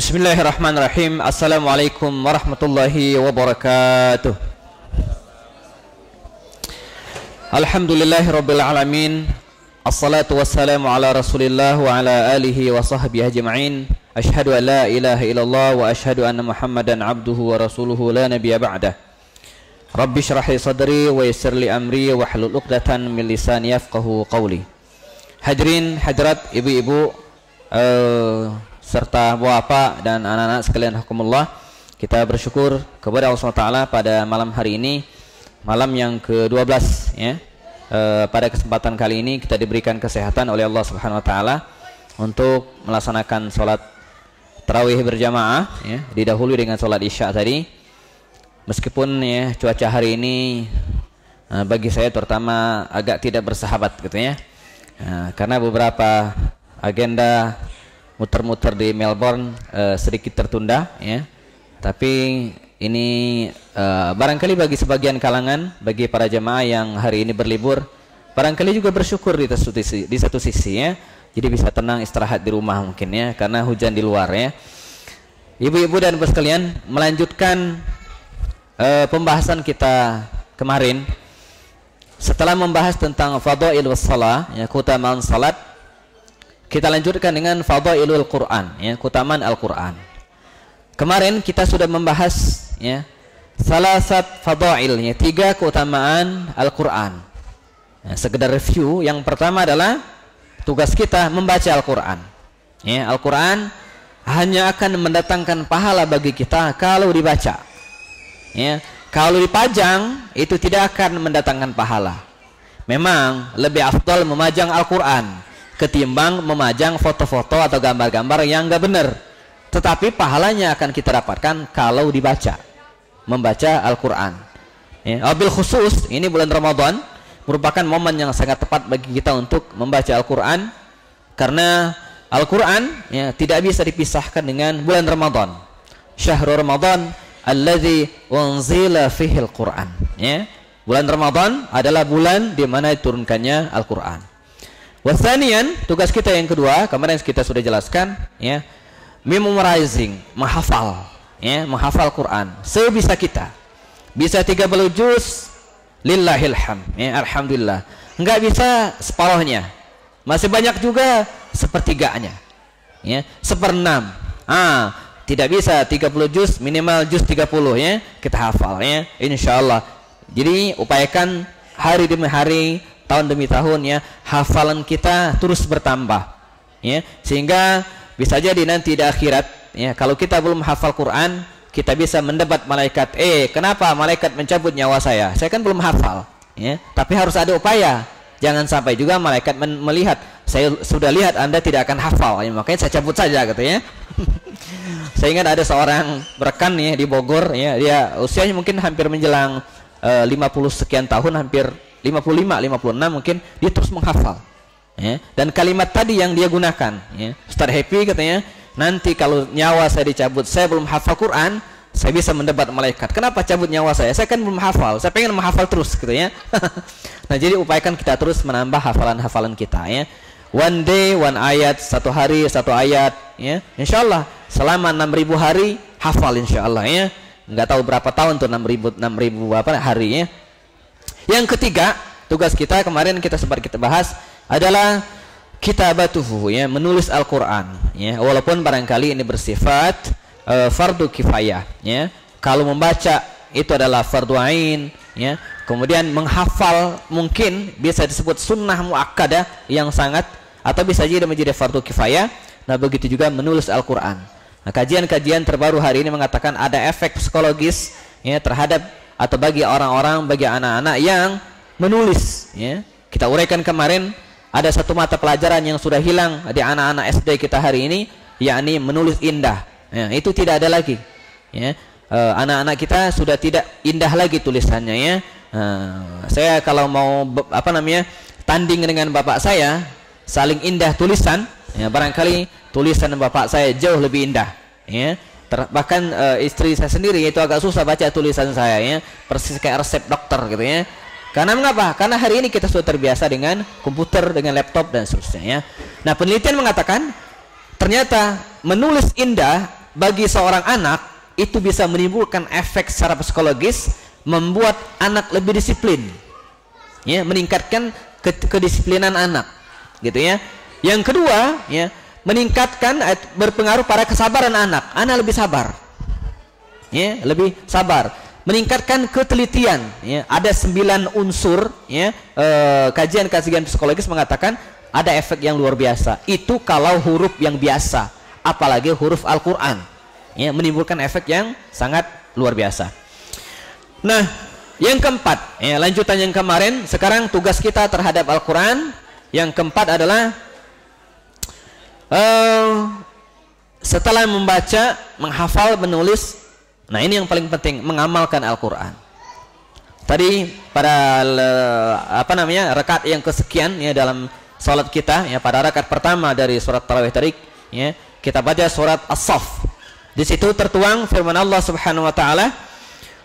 Bismillahirrahmanirrahim. Assalamualaikum warahmatullahi wabarakatuh. Alhamdulillahirabbil alamin. Assalatu wassalamu ala Rasulillah wa ala alihi wa sahbihi ajma'in. Asyhadu an la ilaha illallah wa asyhadu anna Muhammadan abduhu wa rasuluhu la nabiyya ba'dah. Rabbi shrah li sadri wa yassir li amri wa hlul 'uqdatan min lisani yafqahu qawli. Hadirin hadirat ibu-ibu serta bapak dan anak-anak sekalian rahimakumullah, kita bersyukur kepada Allah SWT pada malam hari ini, malam yang ke-12 ya. Pada kesempatan kali ini kita diberikan kesehatan oleh Allah Subhanahu wa taala untuk melaksanakan sholat tarawih berjamaah ya, didahului dengan sholat isya tadi. Meskipun ya cuaca hari ini bagi saya terutama agak tidak bersahabat gitu ya. Karena beberapa agenda muter-muter di Melbourne sedikit tertunda ya. Tapi ini barangkali bagi sebagian kalangan, bagi para jemaah yang hari ini berlibur, barangkali juga bersyukur di satu sisi ya. Jadi bisa tenang istirahat di rumah mungkin ya, karena hujan di luar ya. Ibu-ibu dan bapak sekalian, melanjutkan pembahasan kita kemarin setelah membahas tentang fadhailus shalah ya, keutamaan salat. Kita lanjutkan dengan fadhailul Quran ya, keutamaan Al-Quran. Kemarin kita sudah membahas ya salasat fadhail ya, 3 keutamaan Al-Quran. Ya, sekedar review, yang pertama adalah tugas kita membaca Al-Quran. Ya, Al-Quran hanya akan mendatangkan pahala bagi kita kalau dibaca. Ya, kalau dipajang itu tidak akan mendatangkan pahala. Memang lebih afdal memajang Al-Quran ketimbang memajang foto-foto atau gambar-gambar yang enggak benar. Tetapi pahalanya akan kita dapatkan kalau dibaca, membaca Al-Quran ya. Wabil khusus ini bulan Ramadan merupakan momen yang sangat tepat bagi kita untuk membaca Al-Quran, karena Al-Quran ya, tidak bisa dipisahkan dengan bulan Ramadan. Syahrul Ramadan alladzi unzila fihi Al-Quran ya. Bulan Ramadan adalah bulan di mana diturunkannya Al-Quran. Wasanian, tugas kita yang kedua, kemarin kita sudah jelaskan ya, memorizing, menghafal ya, menghafal Quran sebisa kita. Bisa 30 juz lillahil hamd ya, alhamdulillah. Enggak bisa separuhnya, masih banyak juga sepertiganya ya, 1/6. Tidak bisa 30 juz, minimal juz 30 ya, kita hafal ya, insyaallah. Jadi upayakan hari demi hari, tahun demi tahun ya, hafalan kita terus bertambah ya, sehingga bisa jadi nanti di akhirat ya, kalau kita belum hafal Quran, kita bisa mendebat malaikat, kenapa malaikat mencabut nyawa saya kan belum hafal ya. Tapi harus ada upaya, jangan sampai juga malaikat melihat, saya sudah lihat Anda tidak akan hafal ya, makanya saya cabut saja gitu ya. Saya ingat ada seorang rekan ya di Bogor ya, dia usianya mungkin hampir menjelang 50 sekian tahun, hampir 55, 56 mungkin, dia terus menghafal ya. Dan kalimat tadi yang dia gunakan ya, Ustaz Happy katanya, nanti kalau nyawa saya dicabut, saya belum hafal Quran, saya bisa mendebat malaikat, kenapa cabut nyawa saya kan belum hafal, saya pengen menghafal terus gitu ya. Nah jadi upayakan kita terus menambah hafalan-hafalan kita ya. One day one ayat, satu hari satu ayat ya, insyaallah selama 6.000 hari hafal insyaallah ya. Nggak tahu berapa tahun tuh 6.000 apa hari ya. Yang ketiga, tugas kita kemarin kita sempat kita bahas adalah kitabatuhu ya, menulis Al-Quran ya. Walaupun barangkali ini bersifat fardu kifayah ya. Kalau membaca itu adalah fardu ain ya. Kemudian menghafal mungkin bisa disebut sunnah muakkadah yang sangat, atau bisa jadi menjadi fardu kifayah. Nah begitu juga menulis Al-Quran. Nah, kajian-kajian terbaru hari ini mengatakan ada efek psikologis ya terhadap atau bagi orang-orang, bagi anak-anak yang menulis ya. Kita uraikan kemarin, ada satu mata pelajaran yang sudah hilang di anak-anak SD kita hari ini, yakni menulis indah ya, itu tidak ada lagi ya. Anak-anak kita sudah tidak indah lagi tulisannya ya. Saya kalau mau tanding dengan bapak saya, saling indah tulisan ya, barangkali tulisan bapak saya jauh lebih indah ya. Bahkan istri saya sendiri itu agak susah baca tulisan saya ya, persis kayak resep dokter gitu ya. Karena mengapa? Karena hari ini kita sudah terbiasa dengan komputer, dengan laptop dan seterusnya ya. Nah penelitian mengatakan ternyata menulis indah bagi seorang anak itu bisa menimbulkan efek secara psikologis, membuat anak lebih disiplin, ya, meningkatkan kedisiplinan anak, gitu ya. Yang kedua, ya, meningkatkan, berpengaruh pada kesabaran anak. Anak lebih sabar, ya, lebih sabar. Meningkatkan ketelitian, ya. Ada 9 unsur, ya, kajian-kajian psikologis mengatakan ada efek yang luar biasa. Itu kalau huruf yang biasa, apalagi huruf Al-Quran, ya, menimbulkan efek yang sangat luar biasa. Nah, yang keempat, ya, lanjutan yang kemarin, sekarang tugas kita terhadap Al-Quran. Yang keempat adalah setelah membaca, menghafal, menulis, nah ini yang paling penting, mengamalkan Al-Quran. Tadi pada rakaat yang kesekian, ya, dalam salat kita, ya, pada rakaat pertama dari surat tarawih tadi, ya, kita baca surat As-Saff. Di situ tertuang firman Allah Subhanahu wa taala,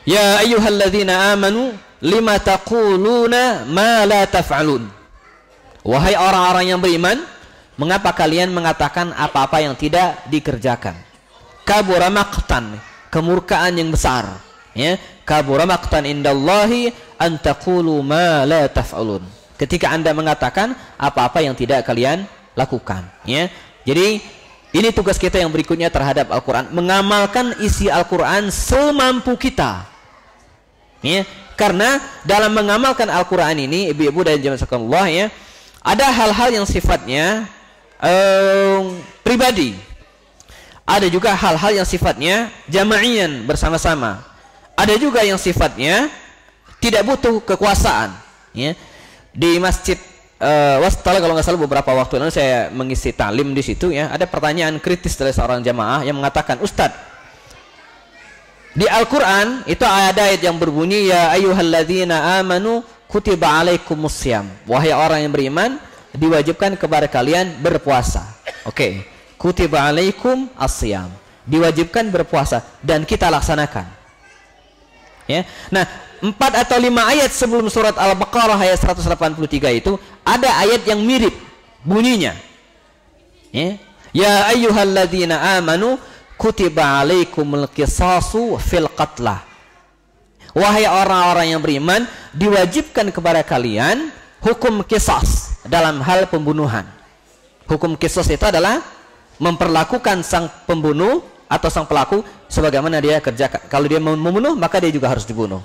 ya ayyuhalladzina amanu lima taquluna ma la taf'alun. Wahai orang-orang yang beriman, mengapa kalian mengatakan apa-apa yang tidak dikerjakan? Kabura maqtan, kemurkaan yang besar, ya. Kabura maqtan indallahi an taqulu ma la taf'alun. Ketika Anda mengatakan apa-apa yang tidak kalian lakukan, ya. Jadi ini tugas kita yang berikutnya terhadap Al-Quran, mengamalkan isi Al-Quran semampu kita, ya. Karena dalam mengamalkan Al-Quran ini, ibu-ibu dan jemaah sekalian, ya, ada hal-hal yang sifatnya pribadi, ada juga hal-hal yang sifatnya jama'ian, bersama-sama, ada juga yang sifatnya tidak butuh kekuasaan, ya. Di masjid Wastala, kalau nggak salah beberapa waktu lalu saya mengisi taklim di situ, ya, ada pertanyaan kritis dari seorang jamaah yang mengatakan, Ustadz, di Al-Quran itu ada ayat yang berbunyi, ya ayyuhalladzina amanu kutiba alaikumussyam. Wahai orang yang beriman, diwajibkan kepada kalian berpuasa. Oke, kutiba alaikum asyam, diwajibkan berpuasa, dan kita laksanakan, ya. Nah, 4 atau 5 ayat sebelum surat Al-Baqarah ayat 183 itu ada ayat yang mirip bunyinya, ya. Ya ayyuhalladzina amanu kutiba alaikumul qisasu fil qatlah. Wahai orang-orang yang beriman, diwajibkan kepada kalian hukum qisas dalam hal pembunuhan. Hukum qisas itu adalah memperlakukan sang pembunuh atau sang pelaku sebagaimana dia kerjakan. Kalau dia membunuh, maka dia juga harus dibunuh.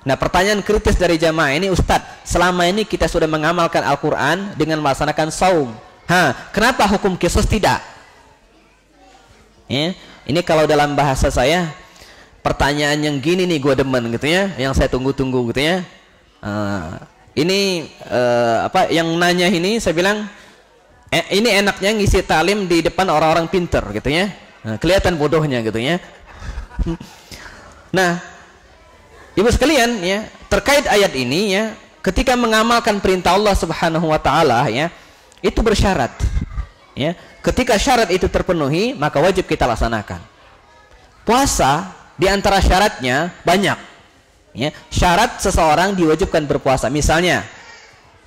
Nah, pertanyaan kritis dari jamaah ini, Ustadz, selama ini kita sudah mengamalkan Al-Quran dengan melaksanakan saum. Kenapa hukum qisas tidak? Ya, ini kalau dalam bahasa saya, pertanyaan yang gini nih gue demen, gitu ya, yang saya tunggu-tunggu, gitu ya. Yang nanya ini saya bilang, ini enaknya ngisi taklim di depan orang-orang pinter, gitu ya. Kelihatan bodohnya, gitu ya. Nah, ibu sekalian, ya, terkait ayat ini, ya, ketika mengamalkan perintah Allah Subhanahu wa taala, ya, itu bersyarat, ya. Ketika syarat itu terpenuhi, maka wajib kita laksanakan. Puasa di antara syaratnya banyak, ya. Syarat seseorang diwajibkan berpuasa, misalnya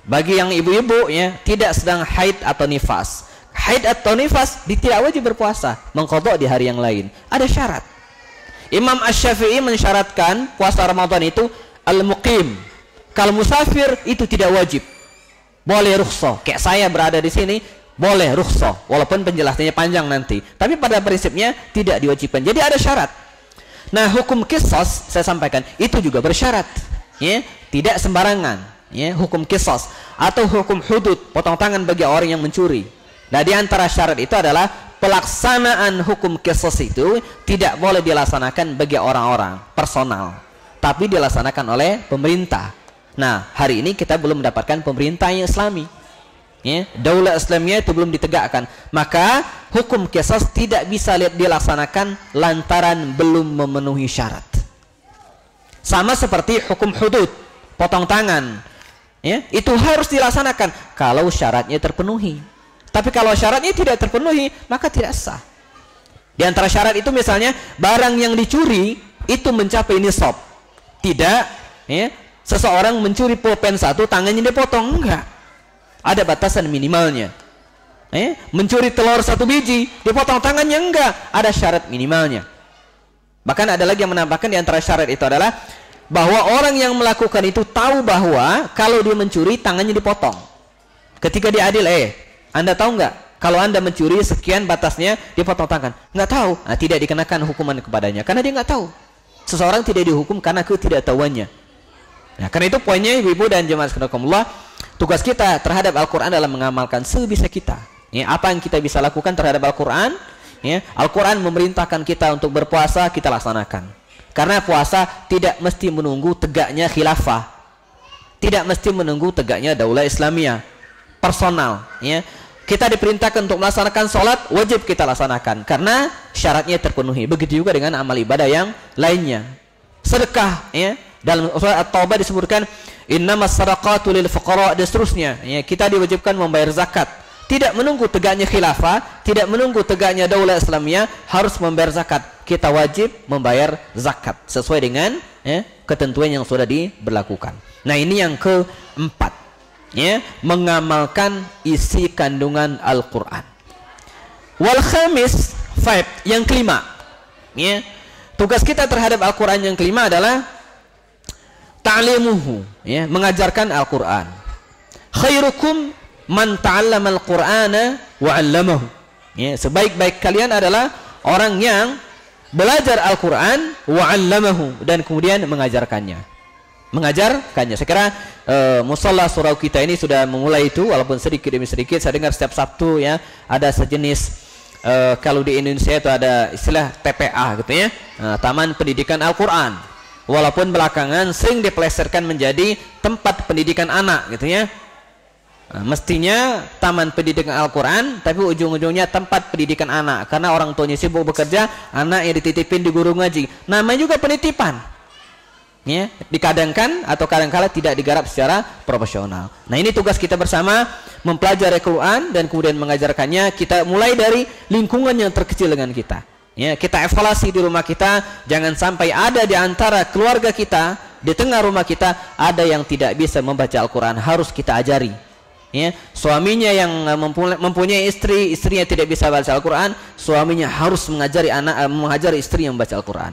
bagi yang ibu-ibu, ya, tidak sedang haid atau nifas. Haid atau nifas tidak wajib berpuasa, mengqadha di hari yang lain. Ada syarat. Imam Asy-Syafi'i mensyaratkan puasa Ramadan itu al-muqim. Kalau musafir itu tidak wajib, boleh rukhsah. Kayak saya berada di sini, boleh rukhsah, walaupun penjelasannya panjang nanti. Tapi pada prinsipnya tidak diwajibkan. Jadi ada syarat. Nah, hukum qisas saya sampaikan itu juga bersyarat, ya, tidak sembarangan, ya, hukum qisas atau hukum hudud, potong tangan bagi orang yang mencuri. Nah, di antara syarat itu adalah pelaksanaan hukum qisas itu tidak boleh dilaksanakan bagi orang-orang personal, tapi dilaksanakan oleh pemerintah. Nah, hari ini kita belum mendapatkan pemerintah yang Islami, ya, daulah Islamiyah itu belum ditegakkan, maka hukum qisas tidak bisa dilaksanakan lantaran belum memenuhi syarat. Sama seperti hukum hudud, potong tangan, ya, itu harus dilaksanakan kalau syaratnya terpenuhi. Tapi kalau syaratnya tidak terpenuhi, maka tidak sah. Di antara syarat itu misalnya barang yang dicuri itu mencapai nisab. Tidak, ya, seseorang mencuri pulpen 1, tangannya dipotong, enggak. Ada batasan minimalnya. Mencuri telur 1 biji, dipotong tangannya? Enggak, ada syarat minimalnya. Bahkan ada lagi yang menambahkan di antara syarat itu adalah bahwa orang yang melakukan itu tahu bahwa kalau dia mencuri tangannya dipotong. Ketika dia adil, Anda tahu nggak? Kalau Anda mencuri sekian batasnya dipotong tangan. Nggak tahu, nah, tidak dikenakan hukuman kepadanya karena dia nggak tahu. Seseorang tidak dihukum karena ketidaktahuannya. Nah, karena itu poinnya ibu-ibu dan jemaah sekalian, tugas kita terhadap Al-Quran adalah mengamalkan sebisa kita. Apa yang kita bisa lakukan terhadap Al-Quran? Al-Quran memerintahkan kita untuk berpuasa, kita laksanakan. Karena puasa tidak mesti menunggu tegaknya khilafah, tidak mesti menunggu tegaknya daulah Islamiyah personal. Kita diperintahkan untuk melaksanakan sholat, wajib kita laksanakan karena syaratnya terpenuhi. Begitu juga dengan amal ibadah yang lainnya. Sedekah, dalam surah At-Taubah disebutkan innamas shadaqatu lil fuqara dan seterusnya. Kita diwajibkan membayar zakat. Tidak menunggu tegaknya khilafah, tidak menunggu tegaknya daulah Islamiyah, harus membayar zakat. Kita wajib membayar zakat sesuai dengan ketentuan yang sudah diberlakukan. Nah, ini yang keempat, mengamalkan isi kandungan Al-Quran. Wal khamis, 5, yang kelima, tugas kita terhadap Al-Quran yang kelima adalah ta'limuhu, mengajarkan Al-Quran. Khairukum man ta'allama al-Qur'ana wa 'allamahu. Sebaik-baik kalian adalah orang yang belajar Al-Quran wa 'allamahu dan kemudian mengajarkannya. Saya kira musalla surau kita ini sudah memulai itu, walaupun sedikit demi sedikit. Saya dengar setiap Sabtu ada sejenis kalau di Indonesia itu ada istilah TPA gitu Taman Pendidikan Al-Quran. Walaupun belakangan sering dipeleserkan menjadi tempat pendidikan anak gitu mestinya taman pendidikan Al-Quran, tapi ujung-ujungnya tempat pendidikan anak karena orang tuanya sibuk bekerja, anak yang dititipin di guru ngaji. Namanya juga penitipan, dikadangkan atau kadangkala tidak digarap secara profesional. Nah, ini tugas kita bersama, mempelajari Al-Quran dan kemudian mengajarkannya. Kita mulai dari lingkungan yang terkecil dengan kita. Kita evaluasi di rumah kita, jangan sampai ada di antara keluarga kita, di tengah rumah kita ada yang tidak bisa membaca Al-Quran. Harus kita ajari. Suaminya yang mempunyai istri, istrinya tidak bisa baca Al-Quran, suaminya harus mengajari istri yang membaca Al-Quran.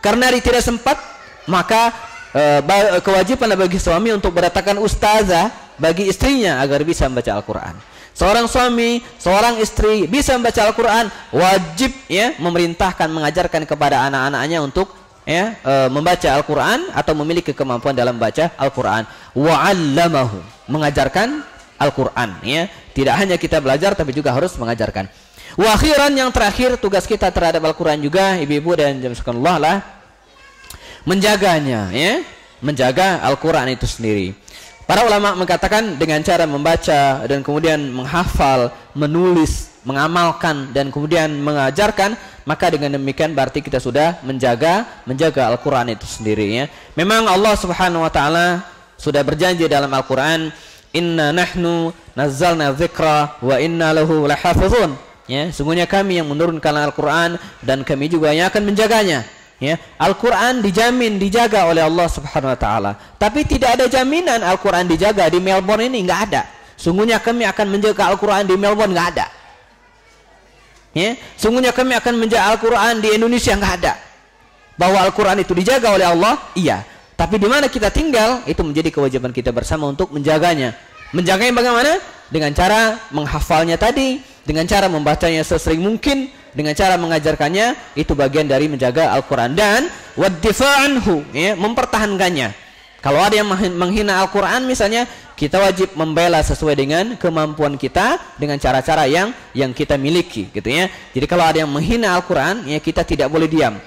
Karena dia tidak sempat, maka kewajiban bagi suami untuk berdatangkan ustazah bagi istrinya agar bisa membaca Al-Quran. Seorang suami, seorang istri bisa membaca Al-Quran, wajib memerintahkan, mengajarkan kepada anak-anaknya untuk membaca Al-Quran atau memiliki kemampuan dalam membaca Al-Quran. Wa'allamahu, mengajarkan Al-Quran. Tidak hanya kita belajar, tapi juga harus mengajarkan. Wa akhiran, yang terakhir, tugas kita terhadap Al-Quran juga, ibu-ibu dan jemaah sekalian, lah menjaganya, menjaga Al-Quran itu sendiri. Para ulama mengatakan dengan cara membaca dan kemudian menghafal, menulis, mengamalkan dan kemudian mengajarkan, maka dengan demikian berarti kita sudah menjaga Al-Quran itu sendiri. Memang Allah Subhanahu wa taala sudah berjanji dalam Al-Quran, inna nahnu nazzalna dzikra wa inna lahu lahafizun. Sungguhnya kami yang menurunkan Al-Quran dan kami juga yang akan menjaganya. Al-Quran dijamin dijaga oleh Allah Subhanahu wa taala. Tapi tidak ada jaminan Al-Quran dijaga di Melbourne ini, enggak ada. Sungguhnya kami akan menjaga Al-Quran di Melbourne, enggak ada. Sungguhnya kami akan menjaga Al-Quran di Indonesia, enggak ada. Bahwa Al-Quran itu dijaga oleh Allah, iya. Tapi di mana kita tinggal, itu menjadi kewajiban kita bersama untuk menjaganya. Menjaganya bagaimana? Dengan cara menghafalnya tadi, dengan cara membacanya sesering mungkin, dengan cara mengajarkannya. Itu bagian dari menjaga Al-Quran. Dan waddifa'anhu, mempertahankannya. Kalau ada yang menghina Al-Quran misalnya, kita wajib membela sesuai dengan kemampuan kita, dengan cara-cara yang kita miliki gitu ya. Jadi kalau ada yang menghina Al-Quran, kita tidak boleh diam,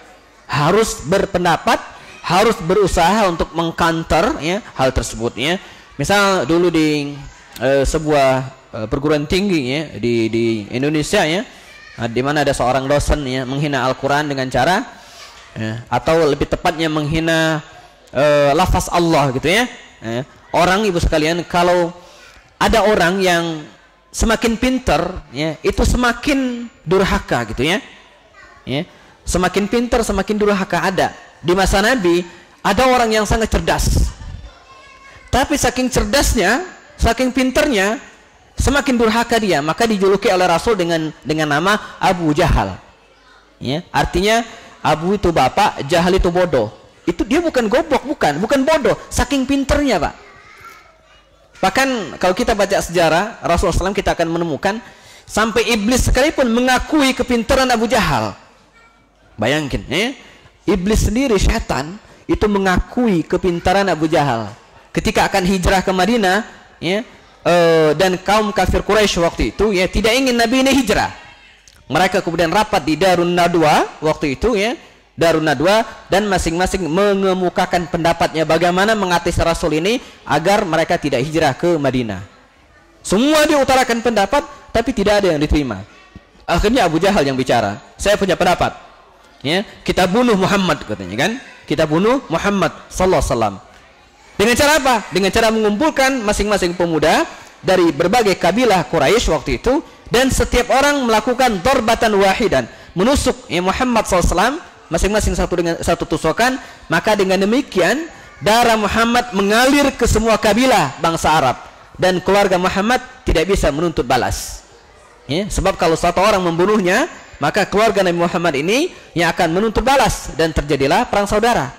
harus berpendapat, harus berusaha untuk mengcounter hal tersebut. Misal dulu di sebuah perguruan tinggi di Indonesia di mana ada seorang dosen menghina Al-Quran dengan cara atau lebih tepatnya menghina lafaz Allah gitu ya. Orang, ibu sekalian, kalau ada orang yang semakin pintar itu semakin durhaka gitu ya. Semakin pintar semakin durhaka. Ada di masa Nabi ada orang yang sangat cerdas, tapi saking cerdasnya, saking pinternya, semakin durhaka dia, maka dijuluki oleh Rasul dengan nama Abu Jahal. Ya, artinya Abu itu bapak, Jahal itu bodoh. Itu dia bukan goblok, bukan bodoh, saking pinternya, Pak. Bahkan kalau kita baca sejarah Rasulullah SAW, kita akan menemukan sampai iblis sekalipun mengakui kepintaran Abu Jahal. Bayangkan, ya, iblis sendiri, syaitan, itu mengakui kepintaran Abu Jahal. Ketika akan hijrah ke Madinah, ya, dan kaum kafir Quraisy waktu itu, ya, tidak ingin Nabi ini hijrah. Mereka kemudian rapat di Darun Nadwa waktu itu, ya, Darun Nadwa, dan masing-masing mengemukakan pendapatnya bagaimana mengatasi Rasul ini agar mereka tidak hijrah ke Madinah. Semua diutarakan pendapat, tapi tidak ada yang diterima. Akhirnya Abu Jahal yang bicara, saya punya pendapat, ya, kita bunuh Muhammad, katanya kan, kita bunuh Muhammad sallallahu alaihi wasallam. Dengan cara apa? Dengan cara mengumpulkan masing-masing pemuda dari berbagai kabilah Quraisy waktu itu, dan setiap orang melakukan darbatan wahidan, menusuk Muhammad SAW masing-masing satu tusukan. Maka dengan demikian darah Muhammad mengalir ke semua kabilah bangsa Arab, dan keluarga Muhammad tidak bisa menuntut balas, ya, sebab kalau satu orang membunuhnya, maka keluarga Nabi Muhammad ini yang akan menuntut balas, dan terjadilah perang saudara.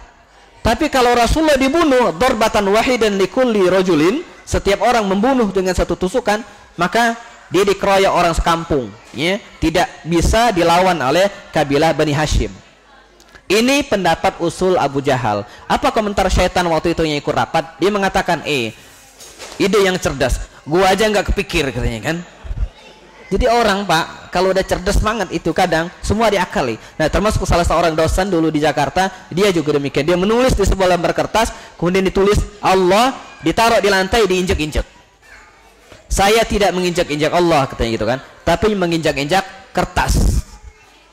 Tapi kalau Rasulullah dibunuh darbatan wahidan likulli rajulin, setiap orang membunuh dengan satu tusukan, maka dia dikeroyok orang sekampung, ya, tidak bisa dilawan oleh kabilah Bani Hashim. Ini pendapat usul Abu Jahal. Apa komentar syaitan waktu itu yang ikut rapat? Dia mengatakan, ide yang cerdas, gua aja nggak kepikir, katanya kan. Jadi orang, Pak, kalau udah cerdas banget itu kadang semua diakali. Nah, termasuk salah seorang dosen dulu di Jakarta, dia juga demikian. Dia menulis di sebuah lembar kertas, kemudian ditulis Allah, ditaruh di lantai, diinjek-injek. Saya tidak menginjak-injak Allah, katanya gitu kan, tapi menginjak-injak kertas.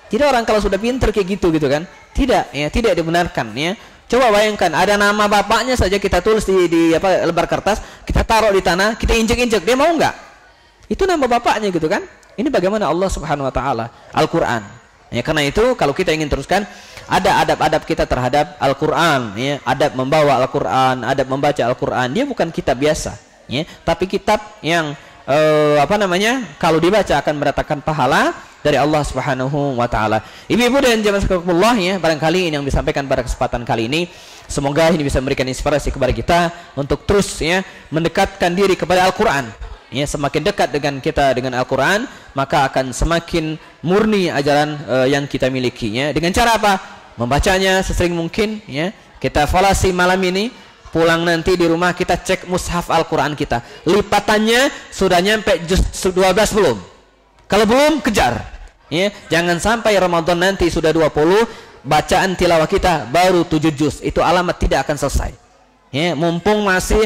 Jadi orang kalau sudah pinter kayak gitu kan, tidak, ya, tidak dibenarkan, ya. Coba bayangkan, ada nama bapaknya saja kita tulis di lembar kertas, kita taruh di tanah, kita injek-injek, dia mau nggak? Itu nama bapaknya gitu kan. Ini bagaimana Allah Subhanahu wa taala, Al-Qur'an. Ya, karena itu kalau kita ingin teruskan, ada adab-adab kita terhadap Al-Qur'an, ya, adab membawa Al-Qur'an, adab membaca Al-Qur'an. Dia bukan kitab biasa, ya, tapi kitab yang kalau dibaca akan mendatangkan pahala dari Allah Subhanahu wa taala. Ibu-ibu dan jamaah sekalian, ya, barangkali ini yang disampaikan pada kesempatan kali ini. Semoga ini bisa memberikan inspirasi kepada kita untuk terus, ya, mendekatkan diri kepada Al-Qur'an. Ya, semakin dekat dengan kita dengan Al-Quran, maka akan semakin murni ajaran yang kita miliki, ya. Dengan cara apa? Membacanya sesering mungkin, ya. Kita evaluasi malam ini, pulang nanti di rumah kita cek mushaf Al-Quran kita, lipatannya sudah nyampe juz 12 belum? Kalau belum, kejar, ya. Jangan sampai Ramadan nanti sudah 20, bacaan tilawah kita baru 7 juz. Itu alamat tidak akan selesai, ya. Mumpung masih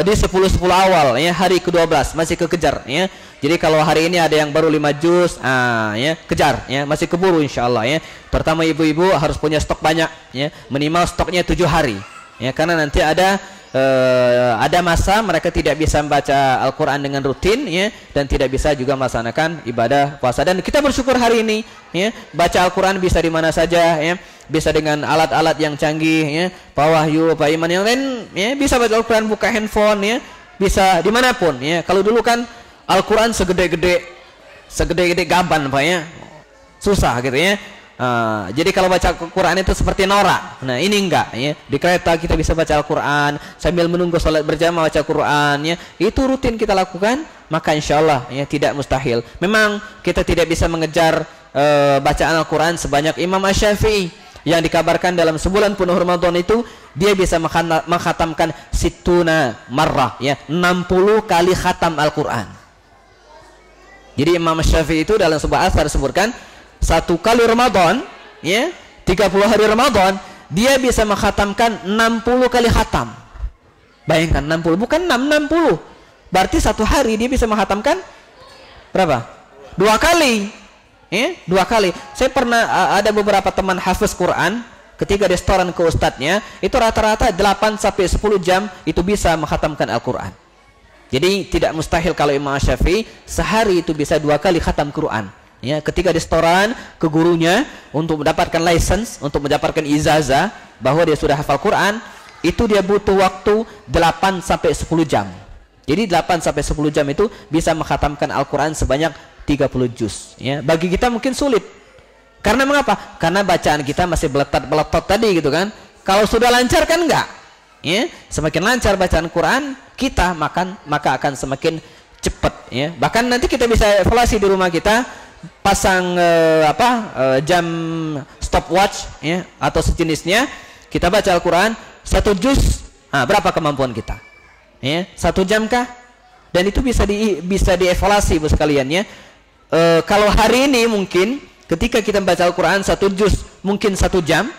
di 10 awal, ya, hari ke-12 masih kekejar, ya. Jadi kalau hari ini ada yang baru 5 juz, ya, kejar, ya, masih keburu insyaallah, ya. Pertama ibu-ibu harus punya stok banyak, ya, minimal stoknya 7 hari, ya, karena nanti ada masa mereka tidak bisa membaca Al-Quran dengan rutin, ya, dan tidak bisa juga melaksanakan ibadah puasa. Dan kita bersyukur hari ini, ya, baca Al-Quran bisa di mana saja, ya, bisa dengan alat-alat yang canggih, ya, Pak Wahyu, Pak Iman yang lain, ya, bisa baca Al-Quran, buka handphone, ya, bisa dimanapun, ya. Kalau dulu kan Al-Quran segede-gede gaban, Pak, ya, susah gitu, ya. Jadi kalau baca Al-Quran itu seperti norak. Nah, ini enggak, ya. Di kereta kita bisa baca Al-Quran sambil menunggu sholat berjamaah baca Al-Quran, ya. Itu rutin kita lakukan, maka insyaallah, ya, tidak mustahil. Memang kita tidak bisa mengejar bacaan Al-Quran sebanyak Imam Asy-Syafi'i yang dikabarkan dalam sebulan penuh Ramadan itu dia bisa mengkhatamkan situna marrah, ya, 60 kali khatam Al-Quran. Jadi Imam Asy-Syafi'i itu dalam sebuah atsar disebutkan, satu kali Ramadan, ya, 30 hari Ramadan, dia bisa mengkhatamkan 60 kali khatam. Bayangkan 60, bukan 60. Berarti satu hari dia bisa mengkhatamkan berapa? 2 kali. Ya, 2 kali. Saya pernah ada beberapa teman hafiz Quran, ketika restoran ke ustadznya, itu rata-rata 8 sampai 10 jam itu bisa mengkhatamkan Al-Quran. Jadi tidak mustahil kalau Imam Syafi'i sehari itu bisa 2 kali khatam Quran. Ya, ketika restoran ke gurunya untuk mendapatkan license, untuk mendapatkan ijazah bahwa dia sudah hafal Quran, itu dia butuh waktu 8 sampai 10 jam. Jadi 8 sampai 10 jam itu bisa mengkhatamkan Al-Quran sebanyak 30 juz. Ya, bagi kita mungkin sulit. Karena mengapa? Karena bacaan kita masih beletot tadi gitu kan. Kalau sudah lancar kan enggak. Ya, semakin lancar bacaan Quran kita maka akan semakin cepat. Ya, bahkan nanti kita bisa evaluasi di rumah kita, pasang jam stopwatch ya atau sejenisnya, kita baca Al-Quran 1 juz, berapa kemampuan kita? Ya, 1 jam kah? Dan itu bisa dievaluasi bos sekalian ya. Kalau hari ini mungkin ketika kita membaca Al-Quran 1 juz mungkin 1 jam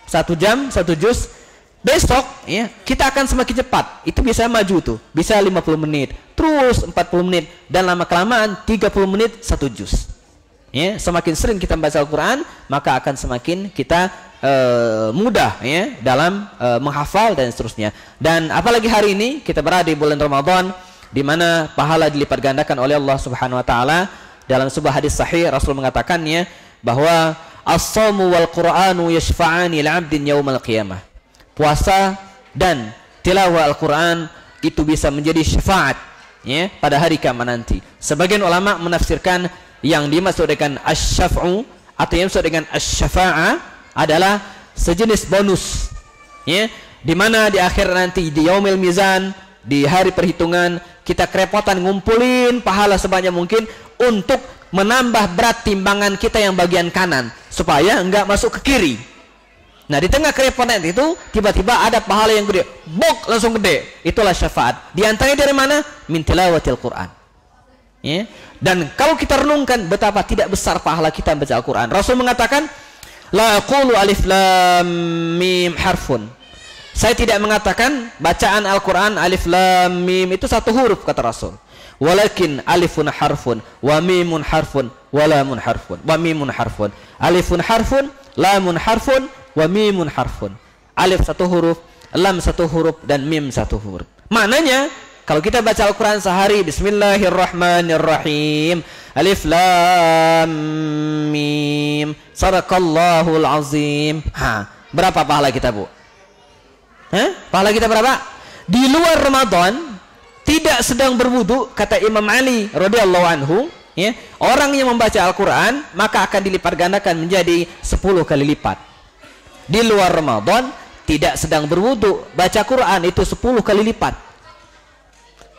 1 juz, besok ya kita akan semakin cepat. Itu bisa maju tuh, bisa 50 menit, terus 40 menit, dan lama kelamaan 30 menit 1 juz. Ya, semakin sering kita membaca Al-Quran maka akan semakin kita mudah ya dalam menghafal dan seterusnya. Dan apalagi hari ini kita berada di bulan Ramadan, di mana pahala dilipat gandakan oleh Allah Subhanahu wa taala. Dalam sebuah hadis sahih Rasul mengatakannya bahwa as-shaumu wal Qur'anu yashfa'ani li'abdin yaumal qiyamah. Puasa dan tilawah Al-Quran itu bisa menjadi syafaat ya pada hari kiamat nanti. Sebagian ulama menafsirkan yang dimaksud dengan asy-syaf'u atau yang dimaksud dengan asy-syafa'ah adalah sejenis bonus ya, di mana di akhir nanti di yaumil mizan, di hari perhitungan, kita kerepotan ngumpulin pahala sebanyak mungkin untuk menambah berat timbangan kita yang bagian kanan supaya enggak masuk ke kiri. Nah, di tengah kerepotan itu tiba-tiba ada pahala yang gede, bok langsung gede. Itulah syafaat. Di antaranya dari mana? Min tilawatil Quran. Ya. Dan kalau kita renungkan betapa tidak besar pahala kita membaca Al-Quran. Rasul mengatakan, la aqulu alif lam mim harfun. Saya tidak mengatakan bacaan Al-Quran alif lam mim itu 1 huruf, kata Rasul. Walakin alifun harfun wa mimun harfun wa lamun harfun wa mimun harfun. Alifun harfun, lamun harfun wa mimun harfun. Alif 1 huruf, lam 1 huruf, dan mim 1 huruf. Maknanya kalau kita baca Al-Quran sehari, Bismillahirrahmanirrahim, alif lam mim, sadaqallahul azim. Berapa pahala kita, Bu? Pahala kita berapa? Di luar Ramadan, tidak sedang berwudu, kata Imam Ali radhiyallahu anhu, ya, orang yang membaca Al-Quran maka akan dilipat gandakan menjadi 10 kali lipat. Di luar Ramadan, tidak sedang berwudu, baca Quran itu 10 kali lipat.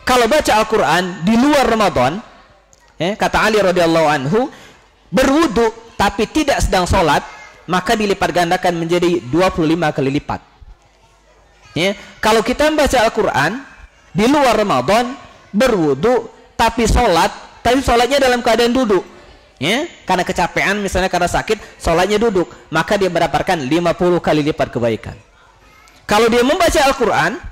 Kalau baca Al-Quran di luar Ramadan, ya, kata Ali radhiyallahu anhu, berwudu tapi tidak sedang sholat, maka dilipat gandakan menjadi 25 kali lipat. Ya, kalau kita membaca Al-Quran di luar Ramadan, berwudu tapi sholatnya dalam keadaan duduk, ya, karena kecapean misalnya, karena sakit, sholatnya duduk, maka dia mendapatkan 50 kali lipat kebaikan. Kalau dia membaca Al-Quran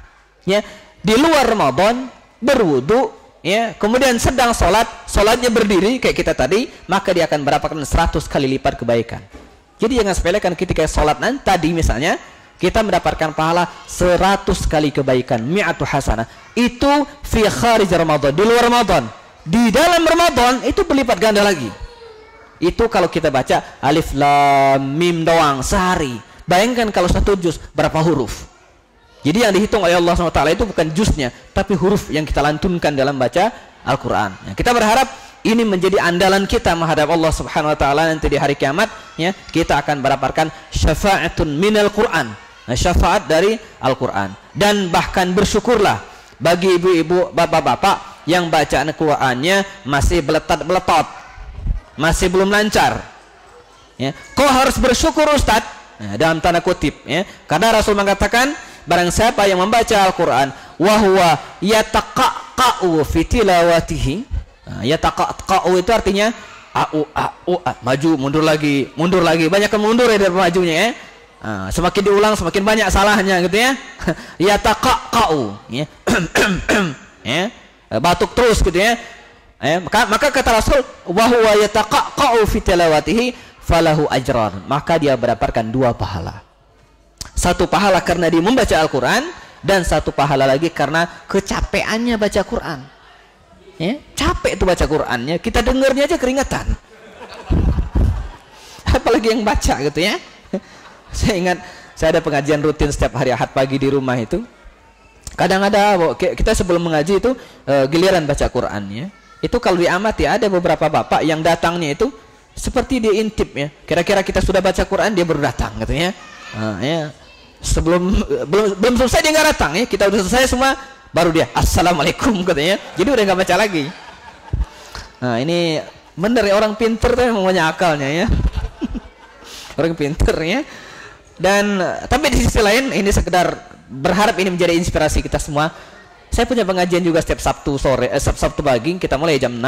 ya di luar Ramadan, berwudu ya, kemudian sedang sholatnya berdiri kayak kita tadi, maka dia akan mendapatkan 100 kali lipat kebaikan. Jadi jangan sepelekan ketika sholat nanti tadi misalnya, kita mendapatkan pahala 100 kali kebaikan, mi'atu hasanah. Itu fi kharij Ramadan, di luar Ramadan. Di dalam Ramadan itu berlipat ganda lagi. Itu kalau kita baca alif lam mim doang sehari. Bayangkan kalau 1 juz berapa huruf. Jadi yang dihitung oleh Allah SWT itu bukan juznya, tapi huruf yang kita lantunkan dalam baca Al-Quran. Nah, kita berharap ini menjadi andalan kita menghadap Allah Subhanahu wa taala nanti di hari kiamat ya. Kita akan mendapatkan syafaatun minal Quran. Nah, syafaat dari Al-Quran. Dan bahkan bersyukurlah bagi ibu-ibu, bapak-bapak yang bacaan Qurannya masih beletot, masih belum lancar ya. Kok harus bersyukur, Ustadz? Nah, dalam tanda kutip ya. Karena Rasul mengatakan, barang siapa yang membaca Al-Quran wa huwa yataqa'u fi tilawatihi. Nah, yataqa'u itu artinya maju mundur lagi, banyak yang mundur ya dari majunya ya. Semakin diulang semakin banyak salahnya gitu ya. Yataqa'u ya. Ya, batuk terus gitu ya. Maka kata Rasul, wa huwa yataqa'u fi tilawatihi falahu ajran. Maka dia mendapatkan 2 pahala. 1 pahala karena dia membaca Al-Quran, dan 1 pahala lagi karena kecapeannya baca Quran. Ya, capek tuh baca Qurannya, kita dengarnya aja keringetan. Apalagi yang baca gitu ya. Saya ingat saya ada pengajian rutin setiap hari Ahad pagi di rumah itu. Kadang ada kita sebelum mengaji itu giliran baca Quran ya. Itu kalau diamati ada beberapa bapak yang datangnya itu seperti dia intip ya. Kira-kira kita sudah baca Quran dia baru datang katanya. Ya. Sebelum belum selesai dia nggak datang ya. Kita udah selesai semua baru dia assalamualaikum katanya. Jadi udah nggak baca lagi. Nah ini bener ya, orang pinter tuh memang banyak akalnya ya. Orang pinter ya. Dan tapi di sisi lain ini sekedar berharap ini menjadi inspirasi kita semua. Saya punya pengajian juga setiap Sabtu sore, Sabtu pagi, kita mulai jam 6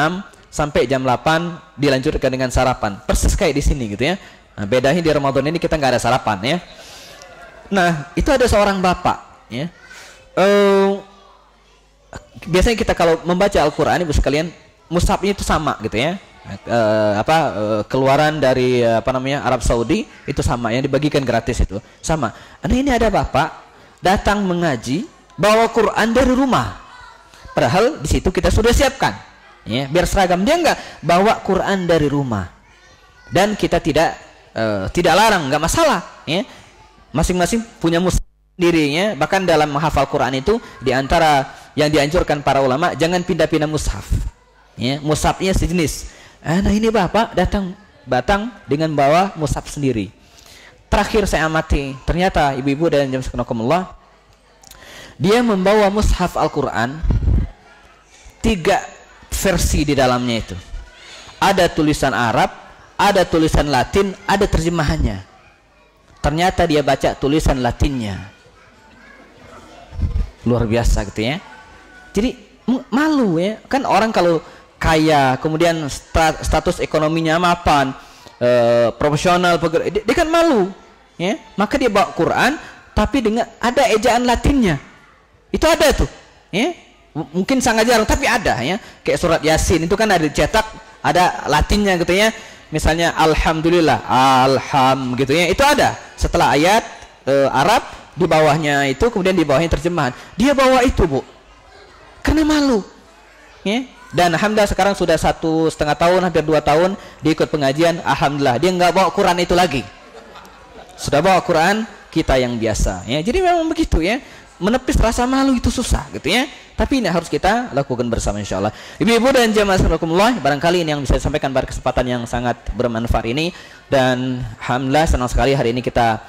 sampai jam 8 dilanjutkan dengan sarapan. Persis kayak di sini gitu ya. Nah, bedanya di Ramadan ini kita nggak ada sarapan ya. Nah, itu ada seorang bapak ya. Biasanya kita kalau membaca Al-Qur'an Ibu sekalian, mushafnya itu sama gitu ya. Keluaran dari Arab Saudi itu sama yang dibagikan gratis itu sama. Nah, ini ada bapak datang mengaji bawa Quran dari rumah, padahal di situ kita sudah siapkan ya biar seragam. Dia enggak bawa Quran dari rumah dan kita tidak larang, enggak masalah ya. Masing-masing punya mushaf dirinya. Bahkan dalam menghafal Quran itu diantara yang dianjurkan para ulama jangan pindah-pindah mushaf ya, mushafnya sejenis. Nah ini bapak datang dengan bawa mushaf sendiri. Terakhir saya amati, ternyata ibu-ibu dan jamaah sekalian, dia membawa mushaf Al-Quran 3 versi di dalamnya itu. Ada tulisan Arab, ada tulisan Latin, ada terjemahannya. Ternyata dia baca tulisan Latinnya. Luar biasa gitu ya. Jadi malu ya, kan orang kalau kaya, kemudian status ekonominya mapan, profesional, dia kan malu ya. Maka dia bawa Quran tapi dengan ada ejaan Latinnya. Itu ada tuh ya. Mungkin sangat jarang tapi ada ya. Kayak surat Yasin itu kan ada dicetak, ada Latinnya gitu ya. Misalnya alhamdulillah, alham gitu ya. Itu ada setelah ayat Arab, di bawahnya itu, kemudian di bawahnya terjemahan. Dia bawa itu Bu karena malu ya. Dan alhamdulillah sekarang sudah 1,5 tahun, hampir 2 tahun dia ikut pengajian. Alhamdulillah dia nggak bawa Quran itu lagi, sudah bawa Quran kita yang biasa ya. Jadi memang begitu ya, menepis rasa malu itu susah gitu ya. Tapi ini harus kita lakukan bersama insyaallah. Ibu-ibu dan jamaah sekalian, barangkali ini yang bisa disampaikan pada kesempatan yang sangat bermanfaat ini. Dan alhamdulillah senang sekali hari ini kita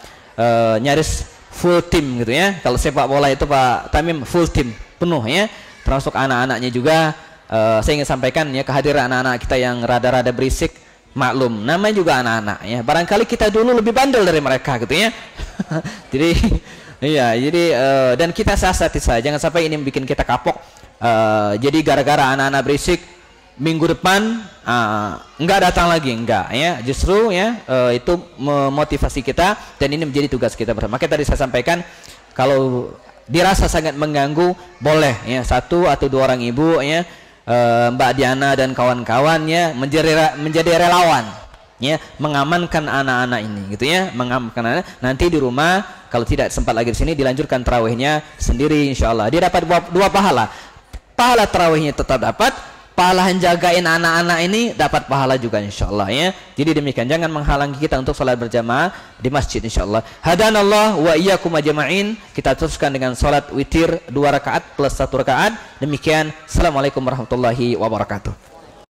nyaris full tim gitu ya. Kalau sepak bola itu Pak Tamim full tim penuh ya, termasuk anak-anaknya juga. Saya ingin sampaikan ya, kehadiran anak-anak kita yang rada-rada berisik, maklum namanya juga anak-anak ya. Barangkali kita dulu lebih bandel dari mereka gitu ya. Jadi iya, jadi dan kita siasati saja, jangan sampai ini bikin kita kapok. Jadi gara-gara anak-anak berisik minggu depan enggak datang lagi, enggak ya. Justru ya itu memotivasi kita dan ini menjadi tugas kita bersama. Maka tadi saya sampaikan kalau dirasa sangat mengganggu, boleh ya 1 atau 2 orang ibu ya, Mbak Diana dan kawan-kawannya menjadi relawan ya, mengamankan anak-anak ini gitu ya, mengamankan anak. Nanti di rumah kalau tidak sempat lagi di sini dilanjutkan tarawihnya sendiri insyaallah. Dia dapat 2 pahala. Pahala tarawihnya tetap dapat, pahala jagain anak-anak ini dapat pahala juga insyaallah ya. Jadi demikian, jangan menghalangi kita untuk salat berjamaah di masjid insyaallah. Hadanallah wa iyyakum ajma'in. Kita teruskan dengan salat witir 2 rakaat plus 1 rakaat. Demikian, assalamualaikum warahmatullahi wabarakatuh.